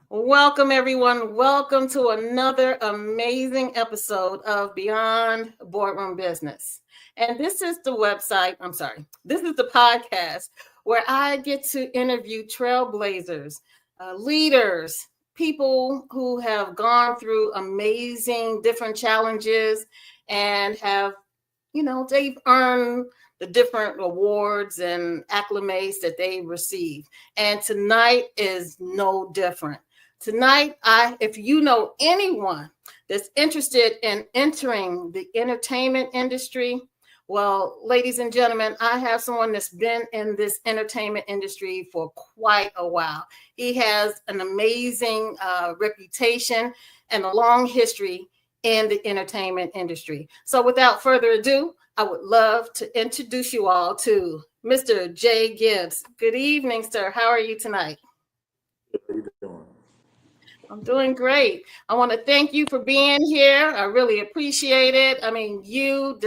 Welcome, everyone. Welcome to another amazing episode of Beyond Boardroom Business. And this is the this is the podcast where I get to interview trailblazers, leaders, people who have gone through amazing different challenges and they've earned the different awards and acclimates that they receive. And tonight is no different. Tonight, if you know anyone that's interested in entering the entertainment industry, well, ladies and gentlemen, I have someone that's been in this entertainment industry for quite a while. He has an amazing reputation and a long history in the entertainment industry. So without further ado, I would love to introduce you all to Mr. Jay Gibbs. Good evening, sir. How are you tonight? How you doing? I'm doing great. I want to thank you for being here. I really appreciate it. I mean, you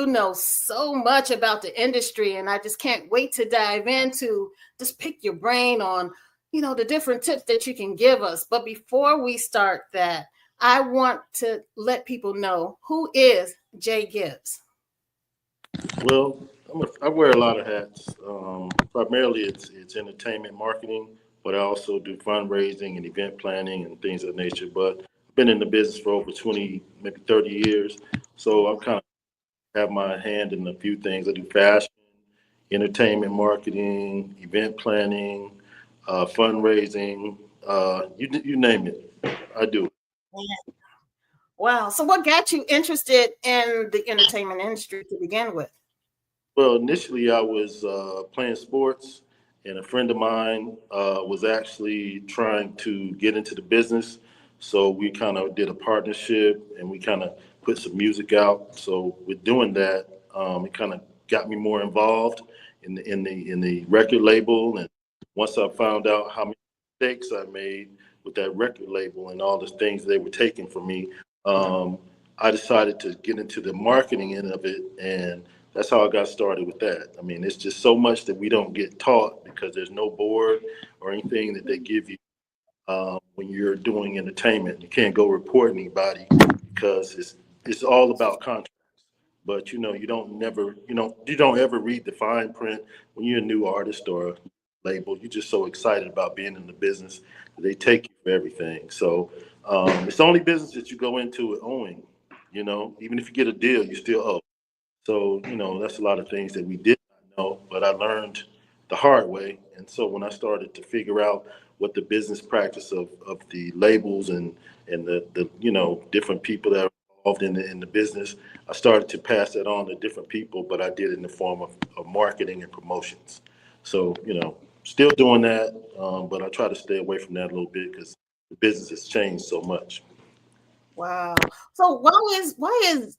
know so much about the industry, and I just can't wait to dive into just pick your brain on, the different tips that you can give us. But before we start that, I want to let people know who is Jay Gibbs. Well, I wear a lot of hats. Primarily, it's entertainment marketing, but I also do fundraising and event planning and things of that nature. But I've been in the business for over 20, maybe 30 years, so I kind of have my hand in a few things. I do fashion, entertainment marketing, event planning, fundraising. You name it, I do. Wow. So what got you interested in the entertainment industry to begin with? Well, initially I was playing sports, and a friend of mine was actually trying to get into the business. So we kind of did a partnership, and we kind of put some music out. So with doing that, it kind of got me more involved in the record label. And once I found out how many mistakes I made with that record label and all the things they were taking from me, um, I decided to get into the marketing end of it, and that's how I got started with that. I mean, it's just so much that we don't get taught because there's no board or anything that they give you when you're doing entertainment. You can't go report anybody because it's all about contracts. But you don't ever read the fine print when you're a new artist or a label. You're just so excited about being in the business that they take you for everything. So it's the only business that you go into it owing. Even if you get a deal, you still owe. So, that's a lot of things that we did not know, but I learned the hard way. And so when I started to figure out what the business practice of the labels and the different people that are involved in the business, I started to pass that on to different people, but I did it in the form of marketing and promotions. So, still doing that, but I try to stay away from that a little bit because the business has changed so much. Wow. So why is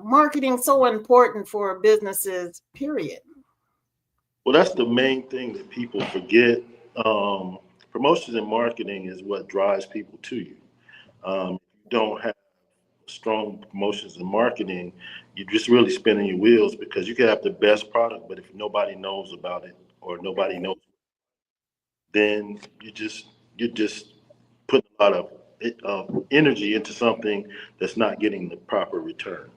marketing so important for businesses, period? Well, that's the main thing that people forget. Promotions and marketing is what drives people to you. If you don't have strong promotions and marketing, you're just really spinning your wheels because you could have the best product, but if nobody knows about it or nobody knows, then you're just putting a lot of energy into something that's not getting the proper return.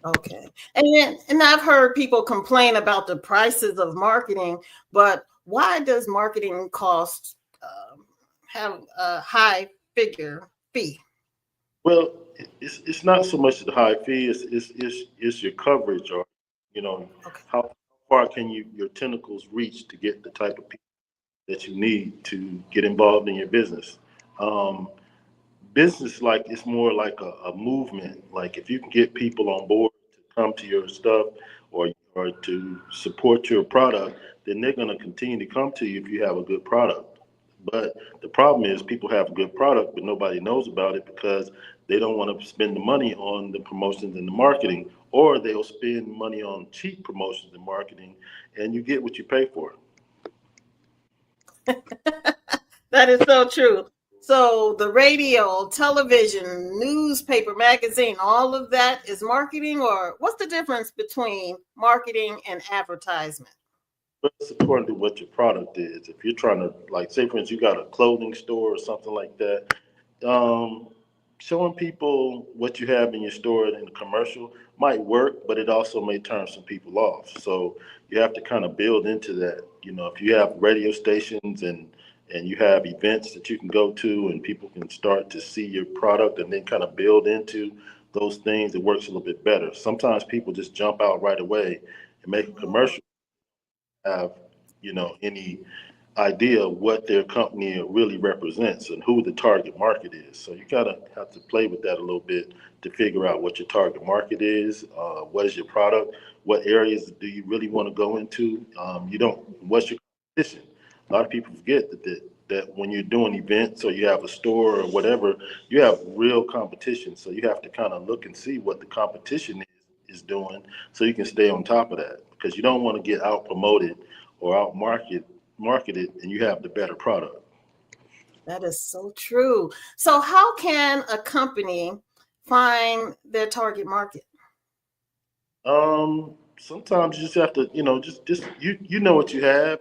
Okay. And I've heard people complain about the prices of marketing, but why does marketing cost have a high figure fee? Well, it's not so much the high fee, it's your coverage, or you know Okay. how far can your tentacles reach to get the type of people that you need to get involved in your business. Um, Business, like, it's more like a movement. Like, if you can get people on board to come to your stuff, or to support your product, then they're going to continue to come to you if you have a good product. But the problem is people have a good product, but nobody knows about it because they don't want to spend the money on the promotions and the marketing, or they'll spend money on cheap promotions and marketing, and you get what you pay for. That is so true. So the radio, television, newspaper, magazine, all of that is marketing, or what's the difference between marketing and advertisement? It's according to what your product is. If you're trying to, like, say for instance, you got a clothing store or something like that, um, showing people what you have in your store in a commercial might work, but it also may turn some people off. So you have to kind of build into that. You know, if you have radio stations and you have events that you can go to and people can start to see your product and then kind of build into those things, it works a little bit better. Sometimes people just jump out right away and make a Mhm. commercial, have, any idea what their company really represents and who the target market is. So you gotta have to play with that a little bit to figure out what your target market is, what is your product, what areas do you really want to go into. You don't. What's your competition? A lot of people forget that when you're doing events or you have a store or whatever, you have real competition. So you have to kind of look and see what the competition is doing, so you can stay on top of that because you don't want to get out promoted or out marketed and you have the better product. That is so true. So, how can a company find their target market? Sometimes you just have to, just you know what you have.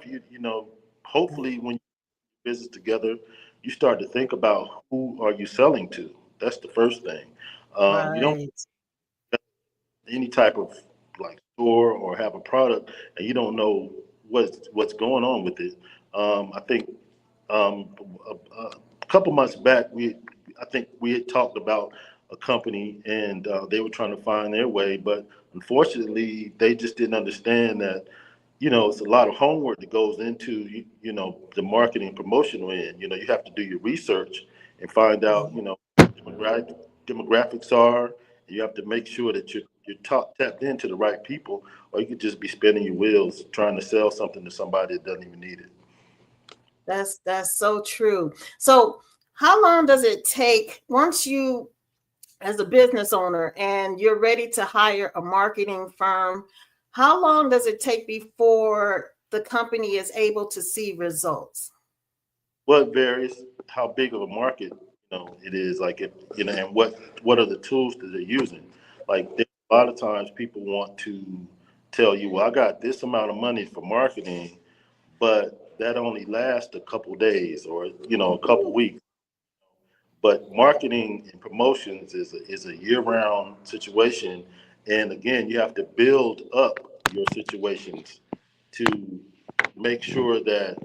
Hopefully when you put business together, you start to think about who are you selling to. That's the first thing. You don't Right. any type of like store or have a product and you don't know what's going on with it. I think a couple months back I think we had talked about a company and they were trying to find their way, but unfortunately they just didn't understand that it's a lot of homework that goes into the marketing and promotional end. You have to do your research and find out demographics are. You have to make sure that you're tapped into the right people, or you could just be spinning your wheels trying to sell something to somebody that doesn't even need it. That's so true. So, how long does it take once you, as a business owner, and you're ready to hire a marketing firm? How long does it take before the company is able to see results? Well, it varies how big of a market it is. Like if and what are the tools that they're using? Like a lot of times people want to tell you, well, I got this amount of money for marketing, but that only lasts a couple days or a couple weeks. But marketing and promotions is a year-round situation, and again, you have to build up your situations to make sure that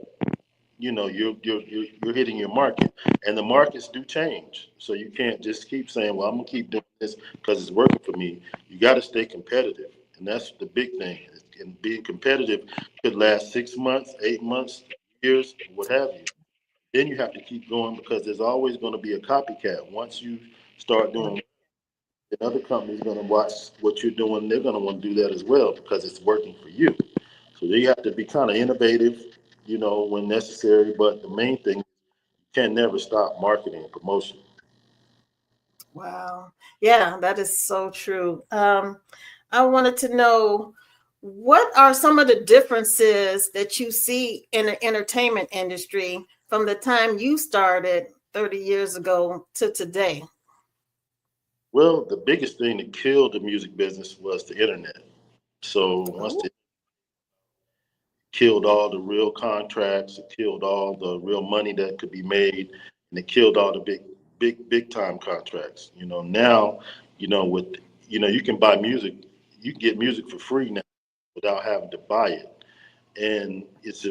you're hitting your market, and the markets do change. So you can't just keep saying, "Well, I'm gonna keep doing this because it's working for me." You got to stay competitive, and that's the big thing. And being competitive could last 6 months, 8 months, years, what have you. Then you have to keep going because there's always going to be a copycat. Once you start doing, then other companies going to watch what you're doing. They're going to want to do that as well because it's working for you. So you have to be kind of innovative, when necessary. But the main thing, you can never stop marketing and promotion. Wow. Yeah, that is so true. I wanted to know, what are some of the differences that you see in the entertainment industry from the time you started 30 years ago to today? Well, the biggest thing that killed the music business was the internet. So once Oh, the killed all the real contracts, it killed all the real money that could be made, and it killed all the big time contracts. Now, with you can buy music, you can get music for free now without having to buy it. And it's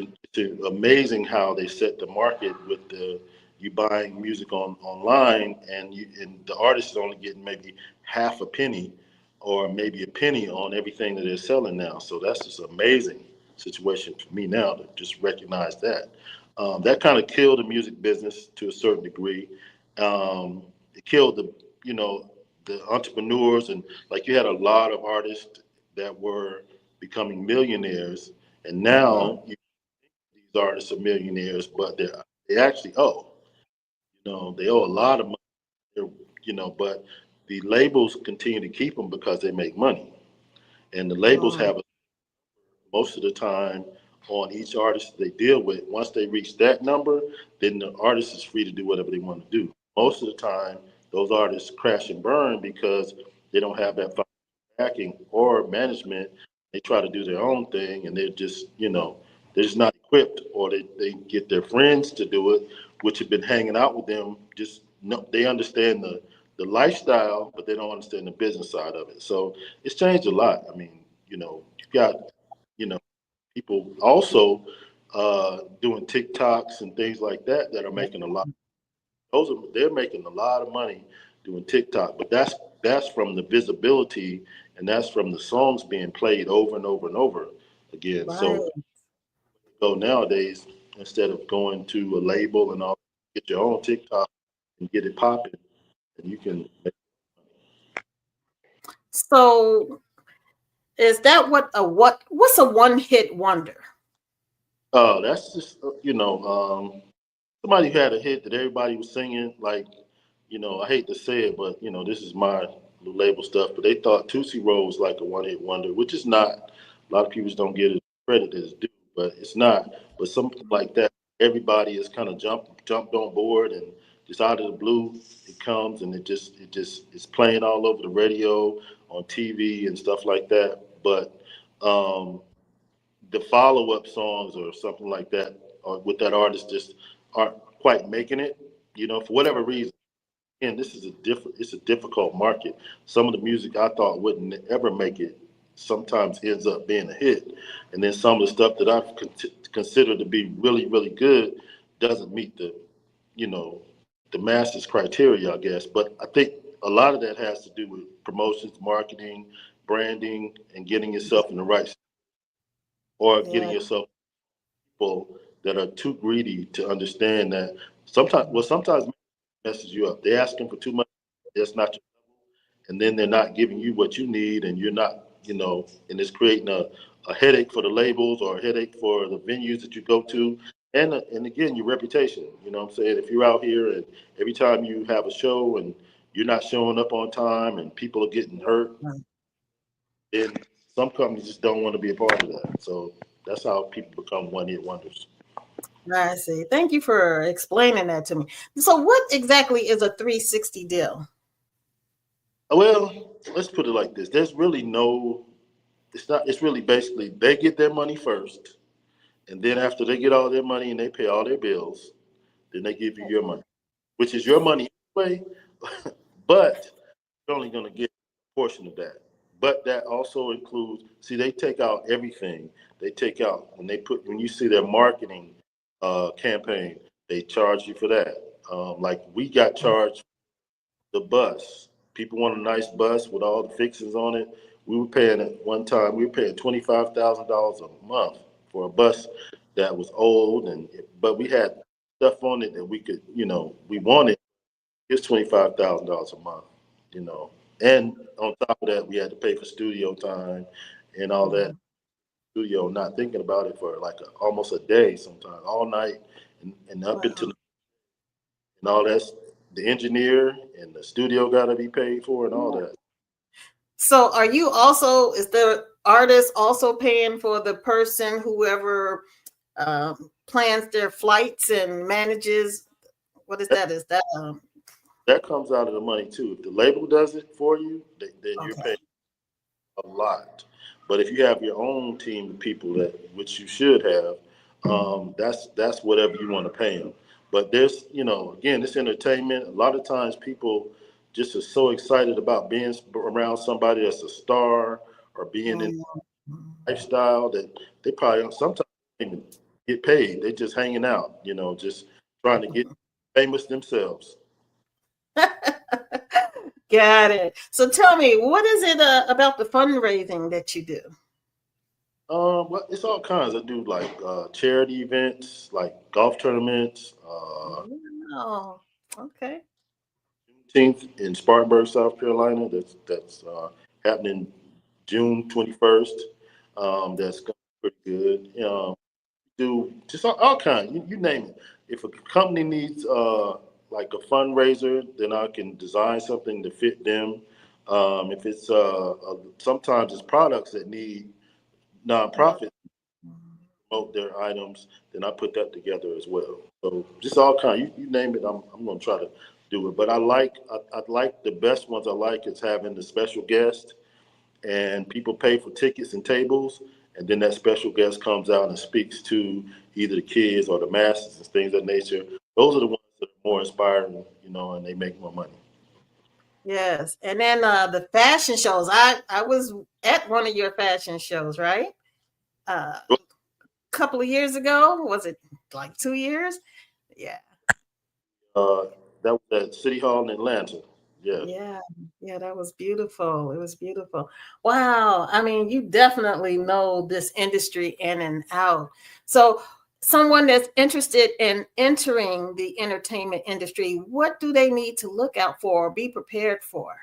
amazing how they set the market with the you buying music online and the artist is only getting maybe half a penny or maybe a penny on everything that they're selling now. So that's just amazing situation for me now to just recognize that. That kind of killed the music business to a certain degree. It killed you know the entrepreneurs, and like you had a lot of artists that were becoming millionaires, and mm, now these artists are millionaires, but they actually owe. They owe a lot of money. But the labels continue to keep them because they make money, and the labels mm, have most of the time on each artist they deal with. Once they reach that number, then the artist is free to do whatever they want to do. Most of the time, those artists crash and burn because they don't have that backing or management. They try to do their own thing, and they're just they're just not equipped, or they get their friends to do it, which have been hanging out with them. Just no, they understand the lifestyle, but they don't understand the business side of it. So it's changed a lot. I mean, you've got, people also doing TikToks and things like that are making a lot. They're making a lot of money doing TikTok, but that's from the visibility, and that's from the songs being played over and over and over again. Right. So go nowadays, instead of going to a label and all, get your own TikTok and get it popping, and you can. So is that what's a one hit wonder? That's just somebody who had a hit that everybody was singing. Like, I hate to say it, but this is my little label stuff. But they thought Tootsie Roll was like a one hit wonder, which is not. A lot of people don't get it credit as due, but it's not. But something like that, everybody has kind of jumped on board, and just out of the blue, it comes, and it just it's playing all over the radio, on TV, and stuff like that. But the follow up songs or something like that, or with that artist, just aren't quite making it. For whatever reason. And it's a difficult market. Some of the music I thought wouldn't ever make it sometimes ends up being a hit, and then some of the stuff that I've considered to be really really good doesn't meet the masses criteria, I guess. But I think a lot of that has to do with promotions, marketing, branding, and getting yourself in the right, or getting Yeah. yourself people that are too greedy to understand that sometimes messes you up. They're asking for too much. That's not your, and then they're not giving you what you need, and you're not, and it's creating a headache for the labels, or a headache for the venues that you go to, and again, your reputation. You know what I'm saying? If you're out here and every time you have a show and you're not showing up on time and people are getting hurt, then some companies just don't want to be a part of that. So that's how people become one hit wonders. I see. Thank you for explaining that to me. So what exactly is a 360 deal? Well, let's put it like this. There's really no, it's not, it's really basically they get their money first. And then after they get all their money and they pay all their bills, then they give you your money, which is your money anyway, but you're only going to get a portion of that. But that also includes, see, they take out everything. They take out, when you see their marketing campaign, they charge you for that. Like we got charged the bus. People want a nice bus with all the fixings on it. We were paying at one time, we were paying $25,000 a month for a bus that was old, but we had stuff on it that we could, we wanted. It's $25,000 a month, you know. And on top of that, we had to pay for studio time and all that. Studio, not thinking about it for like almost a day, sometimes all night, and up Wow. into and all that's the engineer and the studio got to be paid for and all that. So is the artist also paying for the person, whoever plans their flights and manages? What is that? Is that That comes out of the money too. If the label does it for you, then you're okay? paying a lot. But if you have your own team of people, which you should have, that's whatever you want to pay them. But there's, again, it's entertainment. A lot of times people just are so excited about being around somebody that's a star, or being in Mhm. lifestyle, that they probably sometimes don't even get paid. They're just hanging out, just trying to get famous themselves. Got it. So tell me, what is it about the fundraising that you do? Well, it's all kinds. I do like charity events, like golf tournaments. Oh, okay. Juneteenth in Spartanburg, South Carolina. That's happening June 21st. That's going to be pretty good. Do just all kinds. You name it. If a company needs like a fundraiser, then I can design something to fit them. If it's sometimes it's products that need nonprofits promote their items, then I put that together as well. So just all kind. You name it, I'm going to try to do it. But I like the best ones. I like is having the special guest, and people pay for tickets and tables, and then that special guest comes out and speaks to either the kids or the masses and things of that nature. Those are the ones that are more inspiring, and they make more money. Yes. And then the fashion shows. I was at one of your fashion shows, right? A couple of years ago. Was it like 2 years? Yeah. That was at City Hall in Atlanta. Yeah. Yeah, that was beautiful. It was beautiful. Wow. I mean, you definitely know this industry in and out. So, someone that's interested in entering the entertainment industry, what do they need to look out for or be prepared for?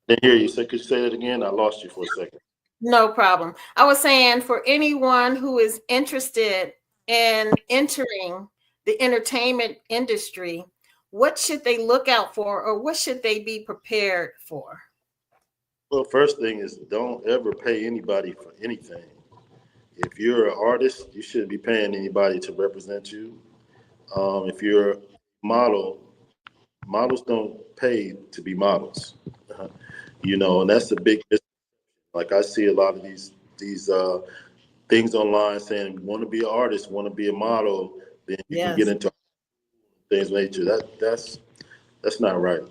Didn't hear you. Could you say that again? I lost you for a second. No problem. I was saying for anyone who is interested in entering the entertainment industry, what should they look out for or what should they be prepared for? Well, first thing is don't ever pay anybody for anything. If you're an artist, you shouldn't be paying anybody to represent you. If you're a model, models don't pay to be models. And that's the big. Like I see a lot of these things online saying, "Want to be an artist, want to be a model, then you can get Yes. into things of nature." That's not right.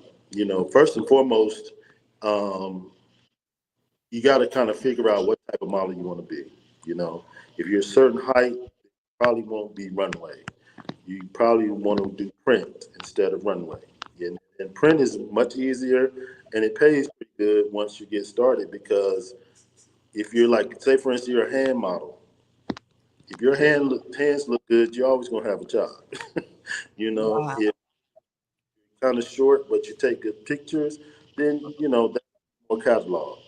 First and foremost, you got to kind of figure out what type of model you want to be. If you're a certain height, you probably won't be runway. You probably want to do print instead of runway. And print is much easier and it pays pretty good once you get started because if you're like, say for instance, you're a hand model. If your hands look good, you're always gonna have a job. Wow. If kind of short, but you take good pictures, then that's more catalog.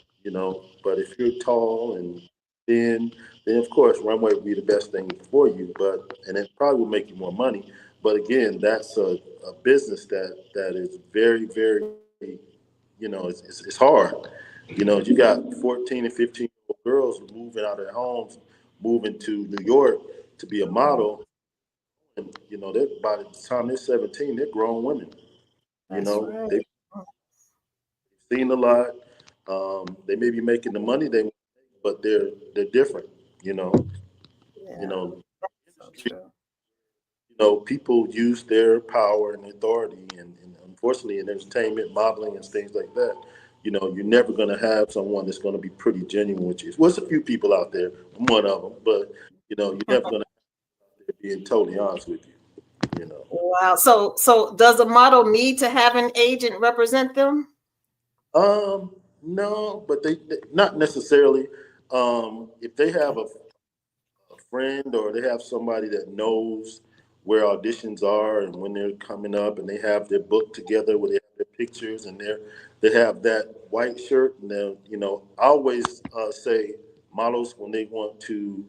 But if you're tall and thin, then of course runway would be the best thing for you. And it probably will make you more money. But again, that's a business that is very, very, it's hard. You got 14 and 15-year-old girls moving out of their homes, moving to New York to be a model. And, they're, by the time they're 17, they're grown women. That's right. They've seen a lot. They may be making the money but they're different. You know, you Yeah, know, so true. people use their power and authority, and unfortunately, in entertainment, modeling, and things like that. You're never going to have someone that's going to be pretty genuine with you. Well, there's a few people out there. I'm one of them, but you're never going to be totally honest with you. You know. Wow. So does a model need to have an agent represent them? No, but they not necessarily. If they have a friend or they have somebody that knows where auditions are and when they're coming up, and they have their book together where they have their pictures and they have that white shirt, and then I always say models, when they want to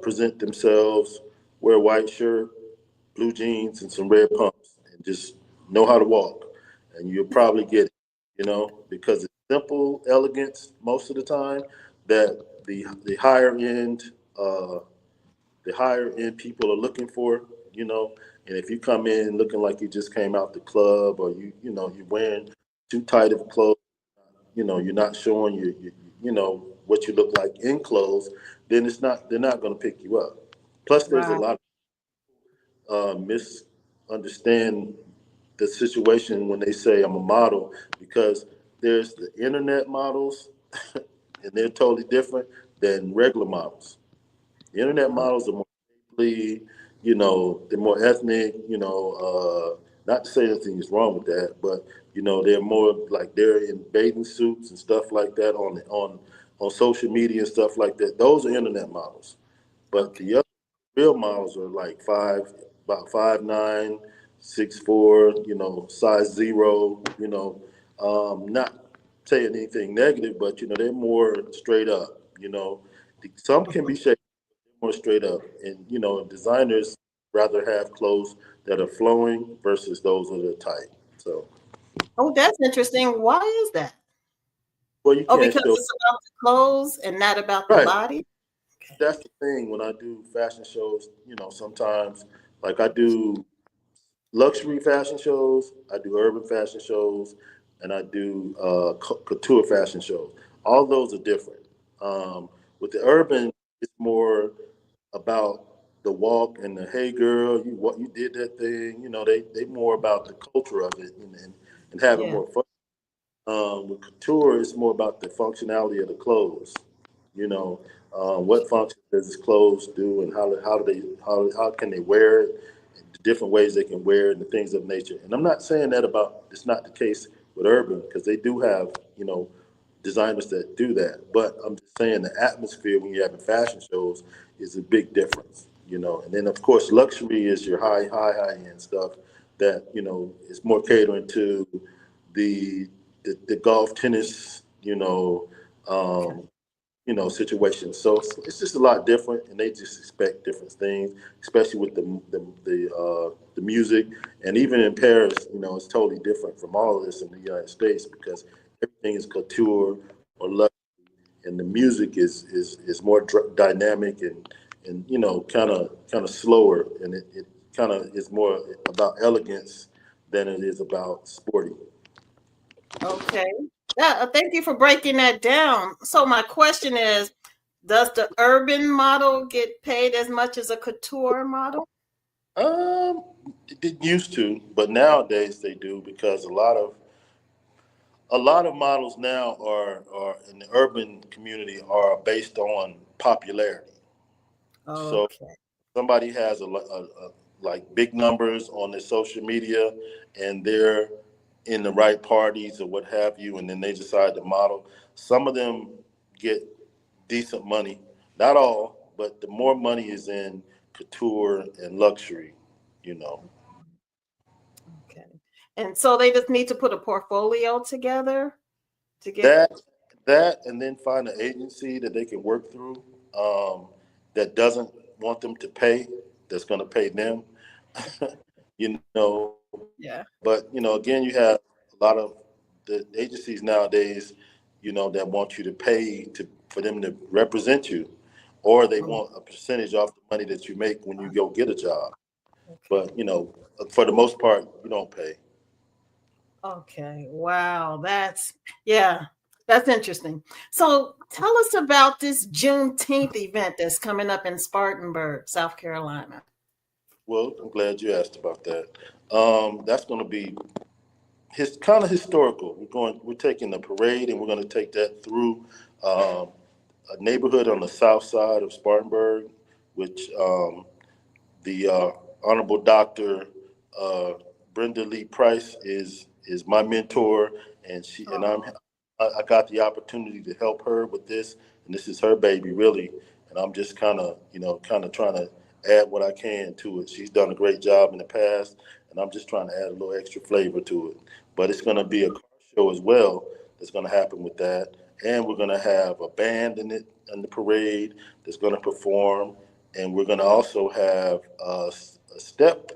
present themselves, wear a white shirt, blue jeans, and some red pumps, and just know how to walk, and you'll probably get it. Because it's simple elegance most of the time that the higher end. The higher end people are looking for, and if you come in looking like you just came out the club, or you're wearing too tight of clothes, you're not showing what you look like in clothes, then they're not going to pick you up. Plus, there's a Right. lot of misunderstand the situation when they say I'm a model, because there's the internet models and they're totally different than regular models. The internet models are more shapely, they're more ethnic, not to say anything is wrong with that, but they're more like they're in bathing suits and stuff like that on social media and stuff like that. Those are internet models. But Okay. the other real models are like about 5'9", 6'4", size zero, not saying anything negative, but they're more straight up, some can be shaped more straight up. And designers rather have clothes that are flowing versus those that are tight. So, Oh, that's interesting. Why is that? well, you Oh, can't because show. it's about the clothes and not about the Right. body? Okay. That's the thing when I do fashion shows. Sometimes like I do luxury fashion shows, I do urban fashion shows, and I do couture fashion shows. All those are different. With the urban, it's more about the walk and the hey girl, you what you did that thing. You know, they more about the culture of it and having Yeah. more fun. With couture, it's more about the functionality of the clothes. You know, what function does this clothes do, and how do they how can they wear it, the different ways they can wear it, and the things of nature. And I'm not saying that about it's not the case with urban because they do have designers that do that. But I'm just saying the atmosphere when you're having fashion shows is a big difference. And then of course luxury is your high end stuff that is more catering to the the golf tennis Okay. um, situations. So it's just a lot different, and they just expect different things, especially with the music, and even in Paris, it's totally different from all of this in the United States because everything is couture or luxury, and the music is more dynamic and kind of slower, and it kind of is more about elegance than it is about sporty. Okay. Yeah, thank you for breaking that down. So my question is, does the urban model get paid as much as a couture model? Um, it didn't used to, but nowadays they do because a lot of models now are in the urban community are based on popularity. So Okay. somebody has like big numbers on their social media, and they're in the right parties or what have you, and then they decide to model. Some of them get decent money, not all, but the more money is in couture and luxury, you know. Okay. And so they just need to put a portfolio together to get. That that and then find an agency that they can work through, that doesn't want them to pay, that's going to pay them. But Yeah. again, you have a lot of the agencies nowadays, that want you to pay for them to represent you, or they Mm, want a percentage off the money that you make when you go get a job. okay. But for the most part, you don't pay. Okay. Wow. Yeah, that's interesting. So tell us about this Juneteenth event that's coming up in Spartanburg, South Carolina. Well, I'm glad you asked about that. That's going to be kind of historical. We're taking a parade, and we're going to take that through um, a neighborhood on the south side of Spartanburg, which the Honorable Doctor uh, Brenda Lee Price is my mentor, and Oh, I got the opportunity to help her with this, and this is her baby really, and I'm just kind of trying to add what I can to it. She's done a great job in the past, and I'm just trying to add a little extra flavor to it. But it's going to be a car show as well that's going to happen with that, and we're going to have a band in the parade that's going to perform, and we're going to also have a step.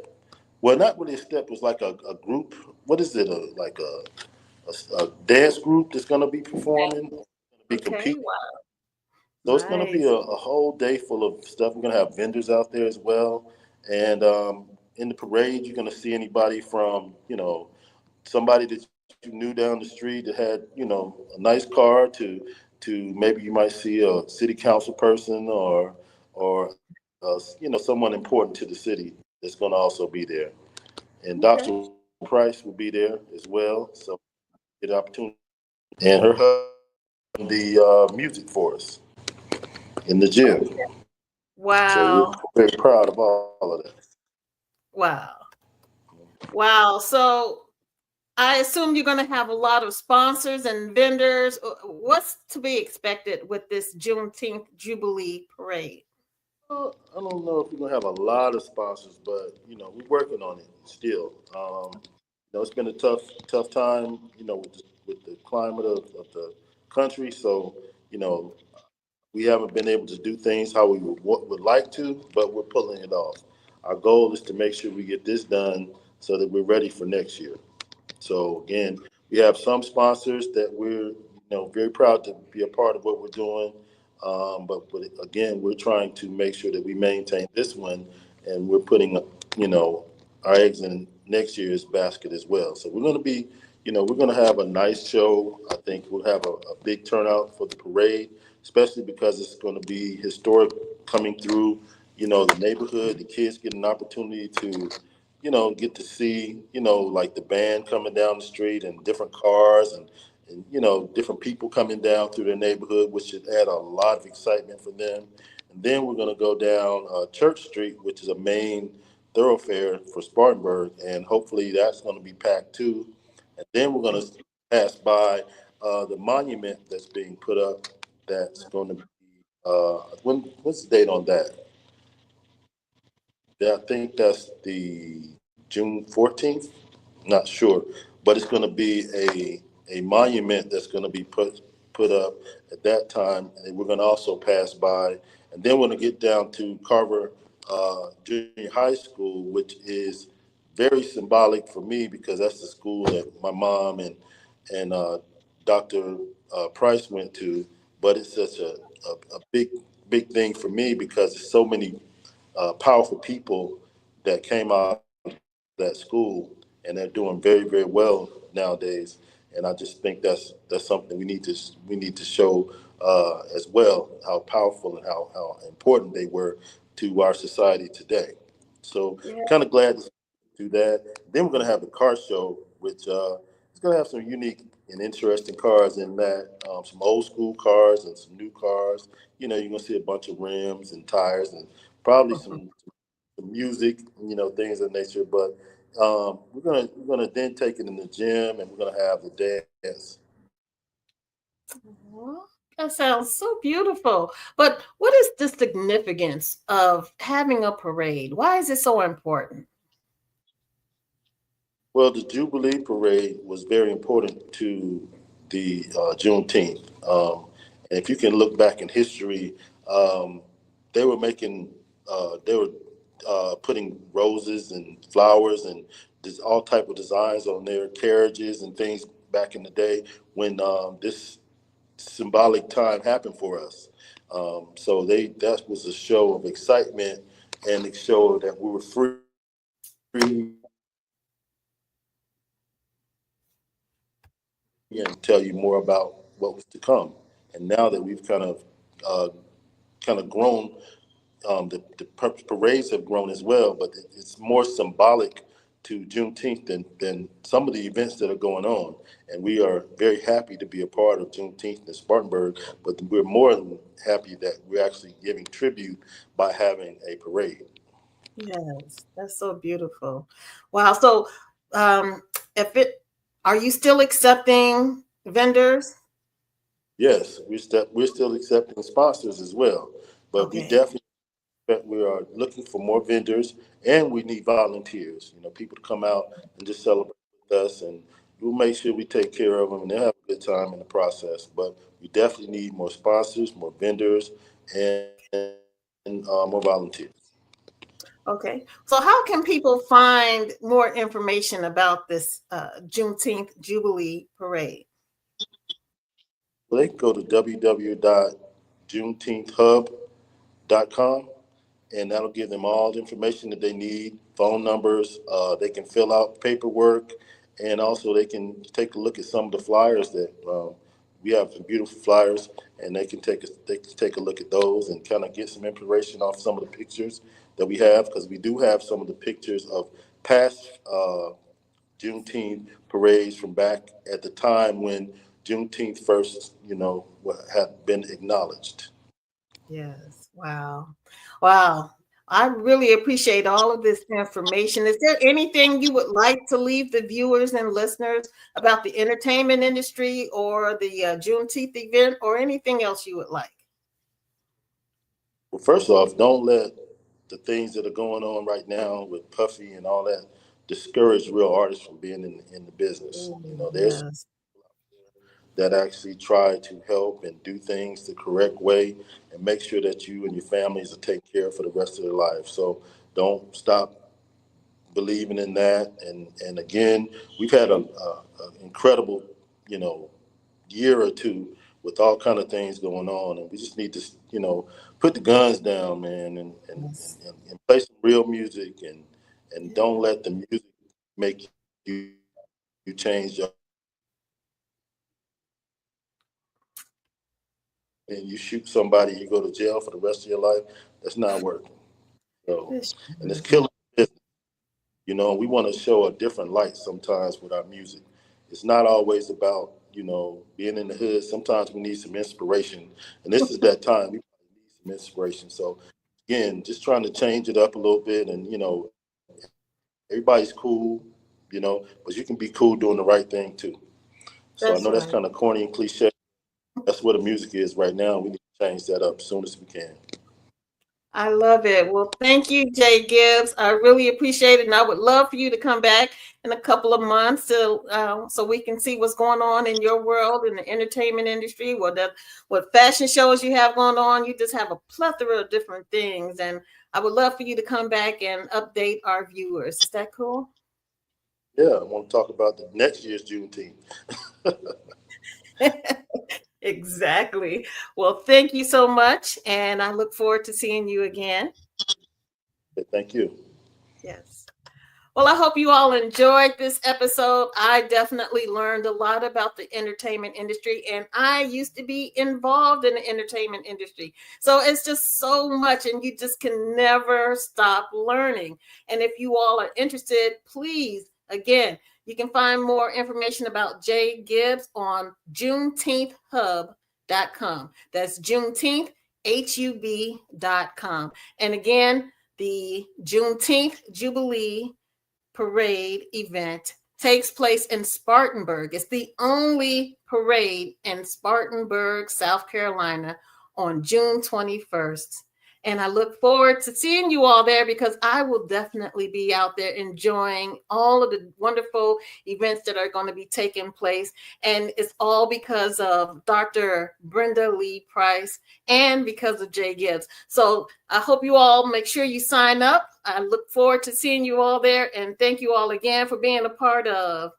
Well, not really a step. It's like a group. What is it? Like a dance group that's going to be performing, going to be okay. competing. Wow. So it's going to be Nice. a whole day full of stuff. We're going to have vendors out there as well, and in the parade, you're going to see anybody from somebody that you knew down the street that had a nice car to maybe you might see a city council person or someone important to the city that's going to also be there. And Dr. Okay. Price will be there as well, so get an opportunity. And her husband run the music for us in the gym. Okay. So we're Wow. very proud of all of that. Wow. Wow. So I assume you're going to have a lot of sponsors and vendors. What's to be expected with this Juneteenth Jubilee parade? I don't know if we're gonna have a lot of sponsors, but we're working on it still. It's been a tough time, with the climate of the country. So, you know, we haven't been able to do things how we would like to, but we're pulling it off. Our goal is to make sure we get this done so that we're ready for next year. So again, we have some sponsors that we're very proud to be a part of what we're doing. But again, we're trying to make sure that we maintain this one, and we're putting you know our eggs in next year's basket as well. So we're going to be, we're going to have a nice show. I think we'll have a big turnout for the parade, especially because it's going to be historic coming through, the neighborhood. The kids get an opportunity to, get to see, like the band coming down the street and different cars and different people coming down through their neighborhood, which should add a lot of excitement for them. And then we're going to go down Church Street, which is a main thoroughfare for Spartanburg, and hopefully that's going to be packed too. And then we're going to pass by the monument that's being put up. That's going to be what's the date on that? Yeah, I think that's the June 14th. Not sure, but it's going to be a monument that's going to be put up at that time, and we're going to also pass by, and then we're going to get down to Carver Junior High School, which is very symbolic for me because that's the school that my mom and Dr. Price went to. But it's such a big thing for me because there's so many powerful people that came out of that school, and they're doing very well nowadays. And I just think that's something we need to show as well how powerful and how important they were to our society today. So Yeah. kind of glad to do that. Then we're going to have the car show, which is going to have some unique and interesting cars in that, some old school cars and some new cars. You're going to see a bunch of rims and tires and probably some music, things of nature. But we're gonna then take it in the gym, and we're gonna have the dance. Aw, that sounds so beautiful. But what is the significance of having a parade? Why is it so important? Well, the Jubilee Parade was very important to the Juneteenth. And if you can look back in history, um, they were making, they were putting roses and flowers and all type of designs on their carriages and things back in the day when this symbolic time happened for us. So that was a show of excitement and it showed that we were free and tell you more about what was to come. And now that we've uh, kind of grown, the parades have grown as well, but it's more symbolic to Juneteenth than some of the events that are going on. And we are very happy to be a part of Juneteenth in Spartanburg, but we're more than happy that we're actually giving tribute by having a parade. Yes, that's so beautiful. Wow. So, um, if it, are you still accepting vendors? Yes, we're still accepting sponsors as well, but we Okay. definitely that we are looking for more vendors and we need volunteers, people to come out and just celebrate with us and we'll make sure we take care of them and they'll have a good time in the process. But we definitely need more sponsors, more vendors, and more volunteers. Okay. So, how can people find more information about this Juneteenth Jubilee Parade? Well, they can go to www.juneteenthhub.com and that'll give them all the information that they need, phone numbers. They can fill out paperwork, and also they can take a look at some of the flyers that we have some beautiful flyers, and they can take a look at those and kind of get some information off some of the pictures that we have because we do have some of the pictures of past Juneteenth parades from back at the time when Juneteenth first, had been acknowledged. Yes. Wow. Wow. I really appreciate all of this information. Is there anything you would like to leave the viewers and listeners about the entertainment industry or the Juneteenth event or anything else you would like? Well, first off, don't let the things that are going on right now with Puffy and all that discourage real artists from being in the business. There's Yes. that actually try to help and do things the correct way and make sure that you and your families are taken care of for the rest of their life. So don't stop believing in that. And again, we've had a incredible, you know, year or two with all kind of things going on, and we just need to, put the guns down, man, and Yes. play some real music and don't let the music make you change your, and you shoot somebody, you go to jail for the rest of your life. That's not working. So, and it's killing business. You know, we want to show a different light sometimes with our music. It's not always about, you know, being in the hood. Sometimes we need some inspiration. And this is that time we need some inspiration. So again, just trying to change it up a little bit. And, you know, everybody's cool, you know, but you can be cool doing the right thing too. So I That's know that's right. kind of corny and cliche. That's what the music is right now. We need to change that up as soon as we can. I love it. Well, thank you, Jay Gibbs. I really appreciate it, and I would love for you to come back in a couple of months to so we can see what's going on in your world in the entertainment industry. What fashion shows you have going on. You just have a plethora of different things, and I would love for you to come back and update our viewers. Is that cool? Yeah, I want to talk about the next year's Juneteenth. Exactly. Well, thank you so much, and I look forward to seeing you again. Thank you. Yes. Well, I hope you all enjoyed this episode. I definitely learned a lot about the entertainment industry, and I used to be involved in the entertainment industry. So it's just so much, and you just can never stop learning. And if you all are interested, please, again, you can find more information about Jay Gibbs on JuneteenthHub.com. That's Juneteenth, HUB.com. And again, the Juneteenth Jubilee parade event takes place in Spartanburg. It's the only parade in Spartanburg, South Carolina on June 21st. And I look forward to seeing you all there because I will definitely be out there enjoying all of the wonderful events that are going to be taking place. And it's all because of Dr. Brenda Lee Price and because of Jay Gibbs. So I hope you all make sure you sign up. I look forward to seeing you all there. And thank you all again for being a part of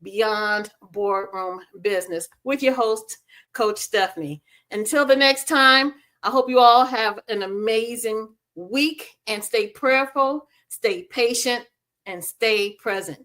Beyond Boardroom Business with your host, Coach Stephanie. Until the next time, I hope you all have an amazing week and stay prayerful, stay patient, and stay present.